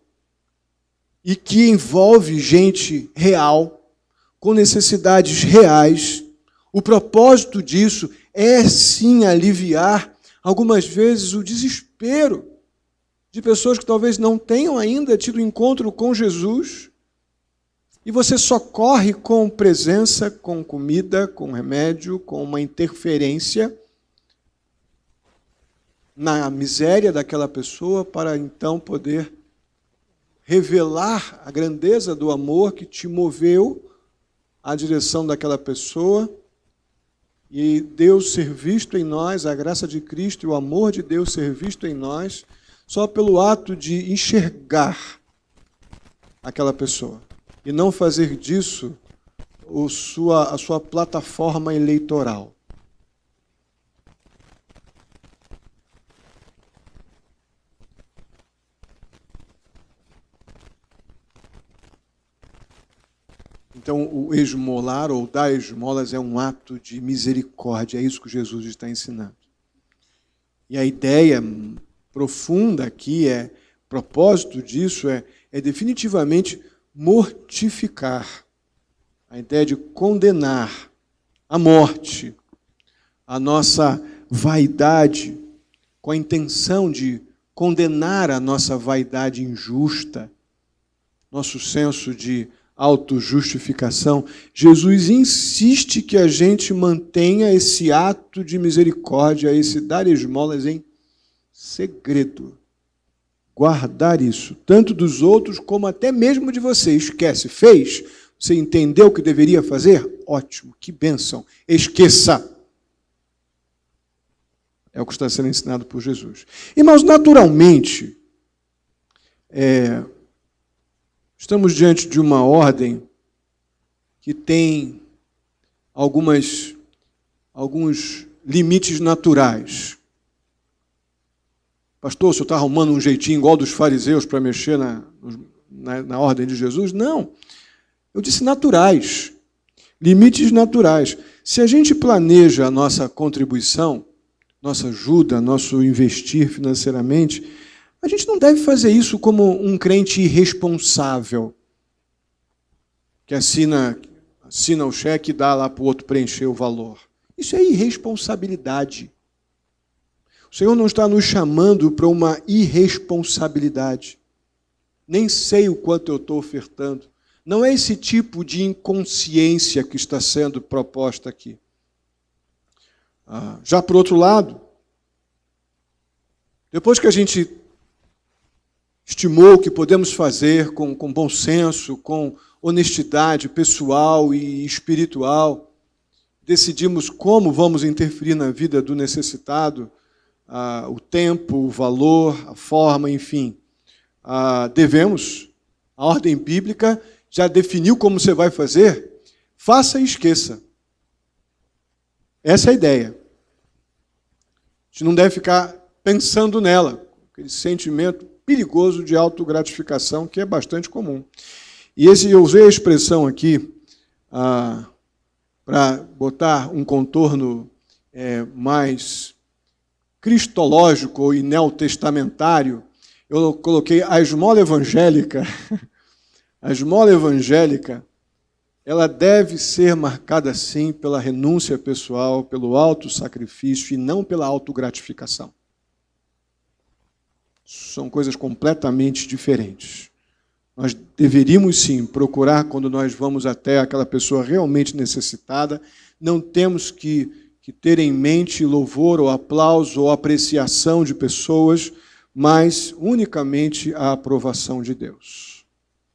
e que envolve gente real, com necessidades reais. O propósito disso é, sim, aliviar, algumas vezes, o desespero de pessoas que talvez não tenham ainda tido encontro com Jesus, e você socorre com presença, com comida, com remédio, com uma interferência na miséria daquela pessoa, para então poder revelar a grandeza do amor que te moveu à direção daquela pessoa, e Deus ser visto em nós, a graça de Cristo e o amor de Deus ser visto em nós, só pelo ato de enxergar aquela pessoa e não fazer disso a sua plataforma eleitoral. Então, o esmolar ou dar esmolas é um ato de misericórdia, é isso que Jesus está ensinando. E a ideia profunda aqui o propósito disso é definitivamente mortificar. A ideia de condenar à morte a nossa vaidade, com a intenção de condenar a nossa vaidade injusta, nosso senso de autojustificação. Jesus insiste que a gente mantenha esse ato de misericórdia, esse dar esmolas em segredo. Guardar isso, tanto dos outros como até mesmo de você. Esquece, fez? Você entendeu o que deveria fazer? Ótimo, que bênção. Esqueça. É o que está sendo ensinado por Jesus. Irmãos, naturalmente, estamos diante de uma ordem que tem alguns limites naturais. Pastor, o senhor está arrumando um jeitinho igual dos fariseus para mexer na ordem de Jesus? Não. Eu disse naturais. Limites naturais. Se a gente planeja a nossa contribuição, nossa ajuda, nosso investir financeiramente, a gente não deve fazer isso como um crente irresponsável, que assina o cheque e dá lá para o outro preencher o valor. Isso é irresponsabilidade. O Senhor não está nos chamando para uma irresponsabilidade. Nem sei o quanto eu estou ofertando. Não é esse tipo de inconsciência que está sendo proposta aqui. Já por outro lado, depois que a gente estimou o que podemos fazer com bom senso, com honestidade pessoal e espiritual, decidimos como vamos interferir na vida do necessitado, o tempo, o valor, a forma, enfim. Devemos, a ordem bíblica já definiu como você vai fazer, faça e esqueça. Essa é a ideia. A gente não deve ficar pensando nela, aquele sentimento perigoso de autogratificação que é bastante comum. E eu usei a expressão aqui para botar um contorno mais cristológico e neotestamentário. Eu coloquei a esmola evangélica A esmola evangélica, ela deve ser marcada, sim, pela renúncia pessoal, pelo autossacrifício e não pela autogratificação. São coisas completamente diferentes. Nós deveríamos, sim, procurar, quando nós vamos até aquela pessoa realmente necessitada, não temos que ter em mente louvor ou aplauso ou apreciação de pessoas, mas unicamente a aprovação de Deus.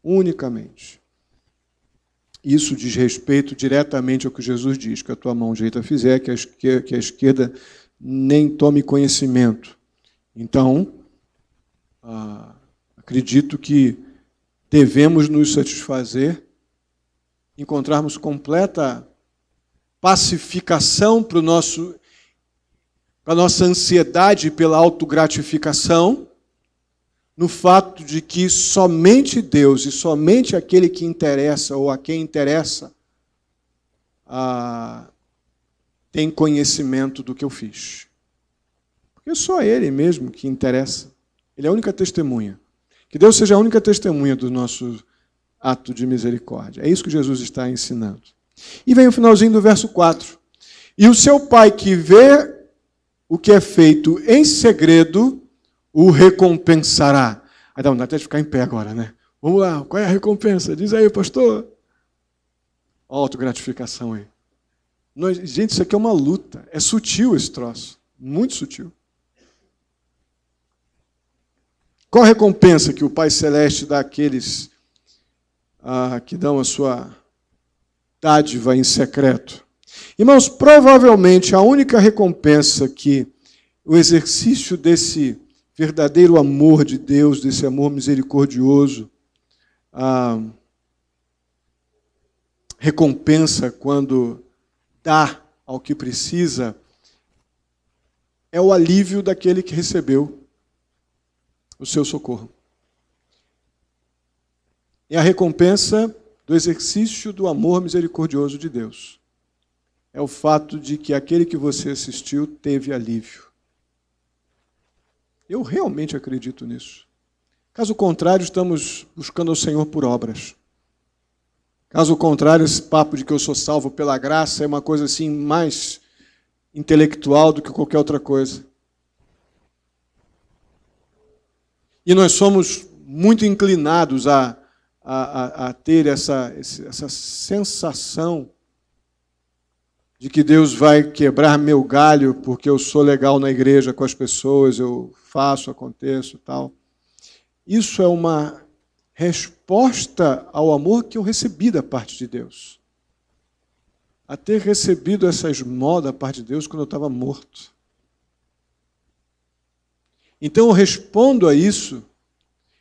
Unicamente. Isso diz respeito diretamente ao que Jesus diz, que a tua mão direita fizer, que a esquerda nem tome conhecimento. Então, acredito que devemos nos satisfazer, encontrarmos completa pacificação para a nossa ansiedade pela autogratificação, no fato de que somente Deus e somente aquele que interessa ou a quem interessa tem conhecimento do que eu fiz. Porque só Ele mesmo que interessa. Ele é a única testemunha. Que Deus seja a única testemunha do nosso ato de misericórdia. É isso que Jesus está ensinando. E vem o finalzinho do verso 4. E o seu Pai que vê o que é feito em segredo, o recompensará. Aí dá vontade até de ficar em pé agora, né? Vamos lá, qual é a recompensa? Diz aí, pastor. Autogratificação aí. Gente, isso aqui é uma luta. É sutil esse troço. Muito sutil. Qual a recompensa que o Pai Celeste dá àqueles que dão a sua dádiva em secreto? Irmãos, provavelmente a única recompensa que o exercício desse verdadeiro amor de Deus, desse amor misericordioso, recompensa quando dá ao que precisa, é o alívio daquele que recebeu o seu socorro. É a recompensa do exercício do amor misericordioso de Deus. É o fato de que aquele que você assistiu teve alívio. Eu realmente acredito nisso. Caso contrário, estamos buscando ao Senhor por obras. Caso contrário, esse papo de que eu sou salvo pela graça é uma coisa assim mais intelectual do que qualquer outra coisa. E nós somos muito inclinados a ter essa sensação de que Deus vai quebrar meu galho porque eu sou legal na igreja com as pessoas, eu faço, aconteço e tal. Isso é uma resposta ao amor que eu recebi da parte de Deus. A ter recebido essa esmola da parte de Deus quando eu estava morto. Então eu respondo a isso,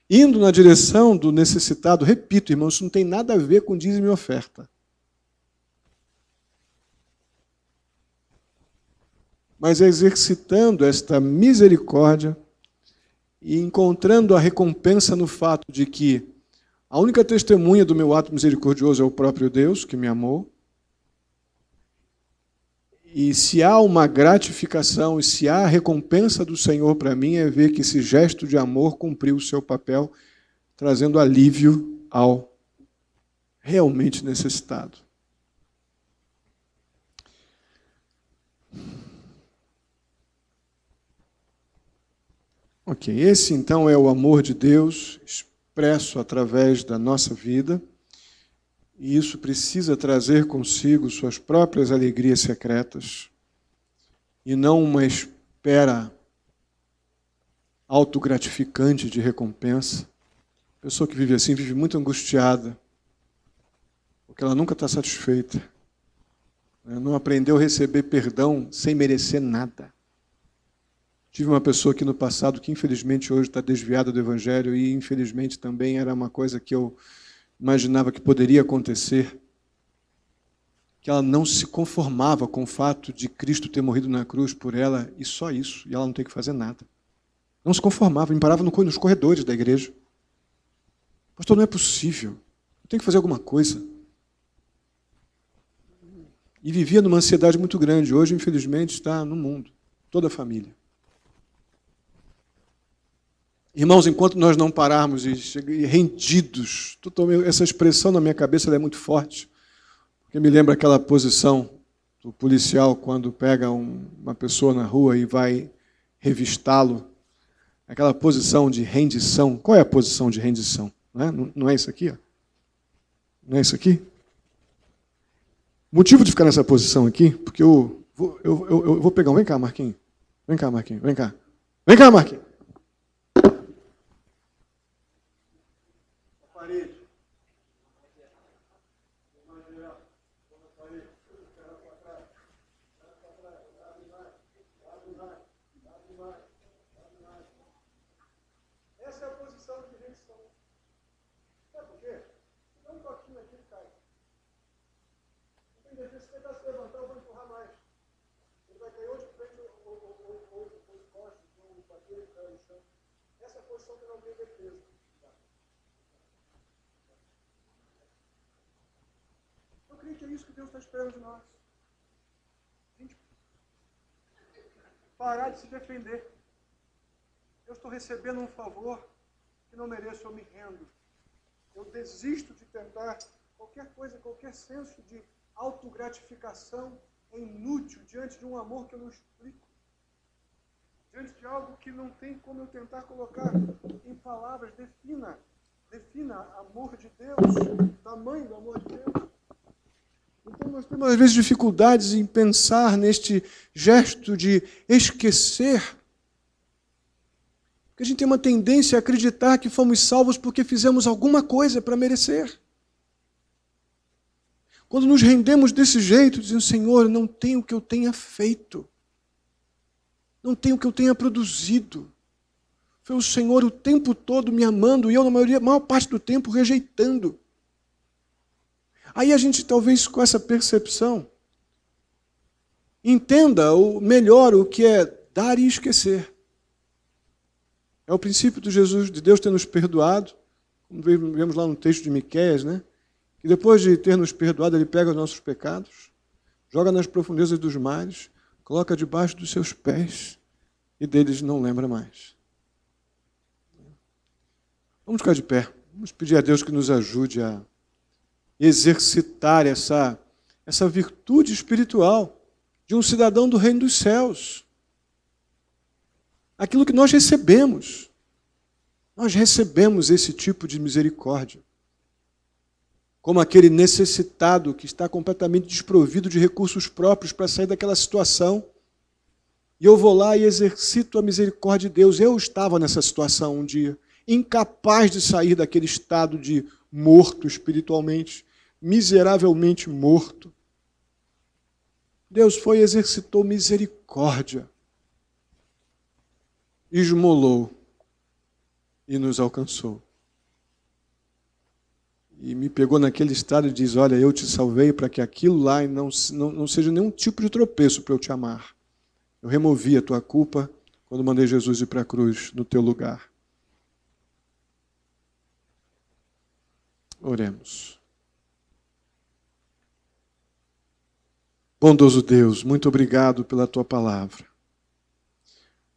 indo na direção do necessitado. Repito, irmãos, isso não tem nada a ver com dízimo e oferta. Mas exercitando esta misericórdia e encontrando a recompensa no fato de que a única testemunha do meu ato misericordioso é o próprio Deus, que me amou. E se há uma gratificação, e se há a recompensa do Senhor para mim, é ver que esse gesto de amor cumpriu o seu papel, trazendo alívio ao realmente necessitado. Ok, esse então é o amor de Deus expresso através da nossa vida, e isso precisa trazer consigo suas próprias alegrias secretas, e não uma espera autogratificante de recompensa. A pessoa que vive assim vive muito angustiada, porque ela nunca está satisfeita. Não aprendeu a receber perdão sem merecer nada. Tive uma pessoa aqui no passado que, infelizmente, hoje está desviada do Evangelho e, infelizmente, também era uma coisa que eu imaginava que poderia acontecer, que ela não se conformava com o fato de Cristo ter morrido na cruz por ela e só isso, e ela não ter que fazer nada. Não se conformava, me parava nos corredores da igreja. Pastor, não é possível, eu tenho que fazer alguma coisa. E vivia numa ansiedade muito grande. Hoje, infelizmente, está no mundo, toda a família. Irmãos, enquanto nós não pararmos e rendidos, essa expressão na minha cabeça ela é muito forte, porque me lembra aquela posição do policial quando pega uma pessoa na rua e vai revistá-lo, aquela posição de rendição. Qual é a posição de rendição? Não é isso aqui? Ó? Não é isso aqui? O motivo de ficar nessa posição aqui, porque eu vou pegar vem cá, Marquinhos. Vem cá, Marquinhos. Vem cá. Vem cá, Marquinhos. A parede. Essa é a posição de rendição. Sabe por quê? Dá um toquinho aqui e cai. Não tem defesa, se tentar se levantar, eu vou empurrar mais. Ele vai cair ou de frente ou de costas, ou bater e cair no chão. Essa é a posição que não tem defesa. Eu creio que é isso que Deus está esperando de nós. A gente parar de se defender. Eu estou recebendo um favor que não mereço, eu me rendo. Eu desisto de tentar qualquer coisa, qualquer senso de autogratificação é inútil diante de um amor que eu não explico. Diante de algo que não tem como eu tentar colocar em palavras. Defina amor de Deus, tamanho do amor de Deus. Então nós temos às vezes dificuldades em pensar neste gesto de esquecer. Porque a gente tem uma tendência a acreditar que fomos salvos porque fizemos alguma coisa para merecer. Quando nos rendemos desse jeito, dizendo, Senhor, não tem o que eu tenha feito. Não tem o que eu tenha produzido. Foi o Senhor o tempo todo me amando e eu, na maior parte do tempo, rejeitando. Aí a gente, talvez com essa percepção, entenda melhor o que é dar e esquecer. É o princípio de Deus ter nos perdoado, como vemos lá no texto de Miqueias, né? Que depois de ter nos perdoado, Ele pega os nossos pecados, joga nas profundezas dos mares, coloca debaixo dos seus pés e deles não lembra mais. Vamos ficar de pé. Vamos pedir a Deus que nos ajude a exercitar essa virtude espiritual de um cidadão do reino dos céus. Aquilo que nós recebemos esse tipo de misericórdia. Como aquele necessitado que está completamente desprovido de recursos próprios para sair daquela situação. E eu vou lá e exercito a misericórdia de Deus. Eu estava nessa situação um dia, incapaz de sair daquele estado de morto espiritualmente, miseravelmente morto. Deus foi e exercitou misericórdia. Esmolou e nos alcançou. E me pegou naquele estado e diz, olha, eu te salvei para que aquilo lá não seja nenhum tipo de tropeço para eu te amar. Eu removi a tua culpa quando mandei Jesus ir para a cruz no teu lugar. Oremos. Bondoso Deus, muito obrigado pela tua palavra.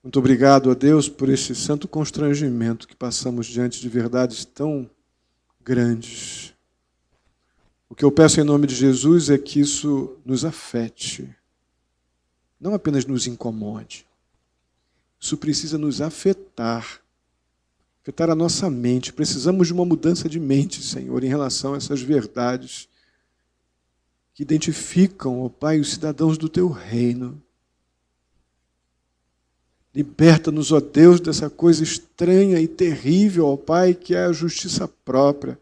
Muito obrigado a Deus por esse santo constrangimento que passamos diante de verdades tão grandes. O que eu peço em nome de Jesus é que isso nos afete, não apenas nos incomode. Isso precisa nos afetar a nossa mente. Precisamos de uma mudança de mente, Senhor, em relação a essas verdades que identificam, ó Pai, os cidadãos do Teu reino. Liberta-nos, ó Deus, dessa coisa estranha e terrível, ó Pai, que é a justiça própria.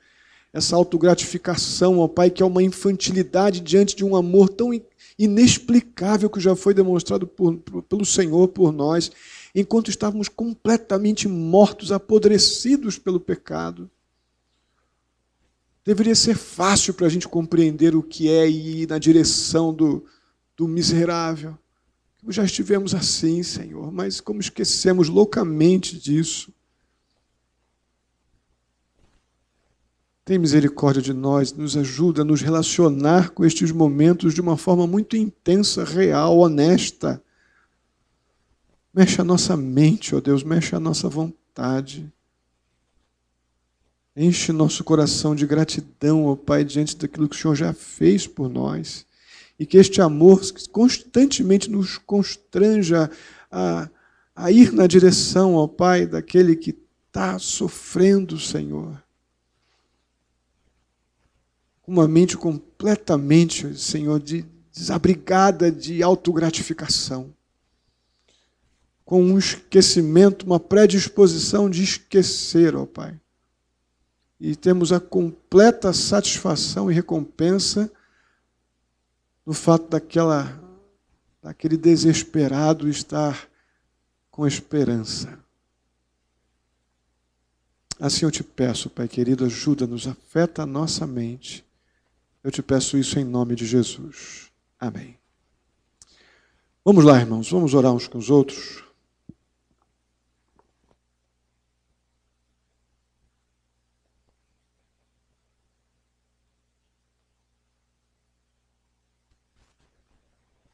Essa autogratificação, ó Pai, que é uma infantilidade diante de um amor tão inexplicável que já foi demonstrado pelo Senhor por nós, enquanto estávamos completamente mortos, apodrecidos pelo pecado. Deveria ser fácil para a gente compreender o que é e ir na direção do miserável. Já estivemos assim, Senhor, mas como esquecemos loucamente disso. Tem misericórdia de nós, nos ajuda a nos relacionar com estes momentos de uma forma muito intensa, real, honesta. Mexe a nossa mente, ó Deus, mexe a nossa vontade. vontade. Enche nosso coração de gratidão, ó Pai, diante daquilo que o Senhor já fez por nós. E que este amor constantemente nos constranja a ir na direção, ó Pai, daquele que está sofrendo, Senhor. Com uma mente completamente, Senhor, desabrigada de autogratificação. Com um esquecimento, uma predisposição de esquecer, ó Pai. E temos a completa satisfação e recompensa no fato daquele desesperado estar com esperança. Assim eu te peço, Pai querido, ajuda-nos, afeta a nossa mente. Eu te peço isso em nome de Jesus. Amém. Vamos lá, irmãos, vamos orar uns com os outros.